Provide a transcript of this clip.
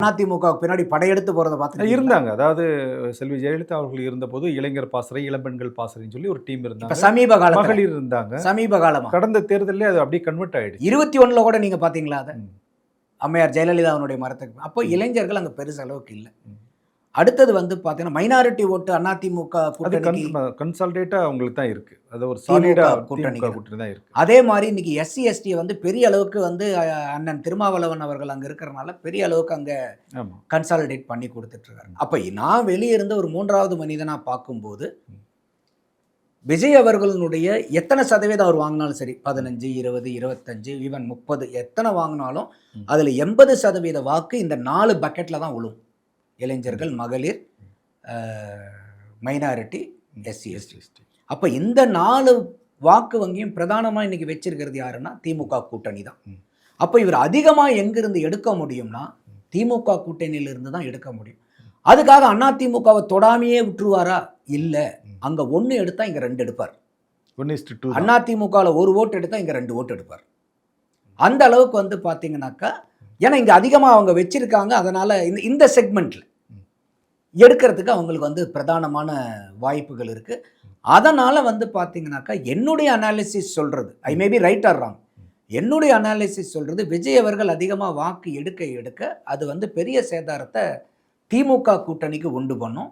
அதிமுக பின்னாடி படையெடுத்து போறத பார்த்து இருந்தாங்க. அதாவது செல்வி ஜெயலலிதா அவர்கள் இருந்தபோது இளைஞர் பாசறை, இளம்பெண்கள் பாசறைன்னு சொல்லி ஒரு டீம் இப்ப இருந்தாங்க. சமீப காலத்துல மகளிர் இருந்தாங்க. சமீப காலமா கடந்த தேர்தல்லே அது அப்படியே கன்வெர்ட் ஆயிடுச்சு. 21ல கூட நீங்க பாத்தீங்களா அத? ம். அம்மையார் ஜெயலலிதாவுடைய மரத்துக்கு. அப்போ இளைஞர்கள் அங்க பெருசு அளவுக்கு இல்ல. அடுத்தது வந்து பாத்தீங்கன்னா மைனாரிட்டி ஓட்டு அதிமுக அது கூட்டணிக்கு கன்சாலிடேட்டா உங்களுக்கு தான் இருக்கு. அது ஒரு திமுக சாலிடா கூட்டணி திமுக கூட்டணி தான் இருக்கு. அதே மாதிரி இன்னைக்கு எஸ்சி எஸ்டி வந்து பெரிய அளவுக்கு வந்து அண்ணன் திருமாவளவன் அவர்கள் அங்க இருக்கிறனால பெரிய அளவுக்கு அங்க ஆமா. கன்சாலிடேட் பண்ணி கொடுத்துட்டு இருக்காங்க. அப்ப நான் வெளியே இருந்து ஒரு மூன்றாவது மனிதனா பார்க்கும்போது விஜய் அவர்களுடைய எத்தனை சதவீதம் அவர் வாங்கினாலும் சரி 15, 20, 25, ஈவன் 30 எத்தனை வாங்கினாலும் அதில் 80% வாக்கு இந்த 4 பக்கெட்டில் தான் விழும். இளைஞர்கள், மகளிர், மைனாரிட்டி, எஸ்சி எஸ்டி. அப்போ இந்த 4 வாக்கு வங்கியும் பிரதானமாக இன்னைக்கு வச்சிருக்கிறது யாருன்னா திமுக கூட்டணி தான். அப்போ இவர் அதிகமாக எங்கிருந்து எடுக்க முடியும்னா திமுக கூட்டணியிலிருந்து தான் எடுக்க முடியும். அதுக்காக அதிமுகவை தொடாமையே விட்டுருவாரா? இல்லை. அங்கே 1 எடுத்தா இங்கே 2 எடுப்பார். 1:2 அதிமுகவில் 1 ஓட்டு எடுத்தா இங்கே 2 ஓட்டு எடுப்பார். அந்த அளவுக்கு வந்து பார்த்தீங்கன்னாக்கா, ஏன்னா இங்கே அதிகமாக அவங்க வச்சிருக்காங்க. அதனால இந்த செக்மெண்ட்ல எடுக்கிறதுக்கு அவங்களுக்கு வந்து பிரதானமான வாய்ப்புகள் இருக்கு. அதனால வந்து பார்த்தீங்கன்னாக்கா என்னுடைய அனாலிசிஸ் சொல்றது, I may be right or wrong, என்னுடைய அனாலிசிஸ் சொல்றது விஜய் அவர்கள் அதிகமாக வாக்கு எடுக்க அது வந்து பெரிய சேதாரத்தை திமுக கூட்டணிக்கு உண்டு பண்ணும்.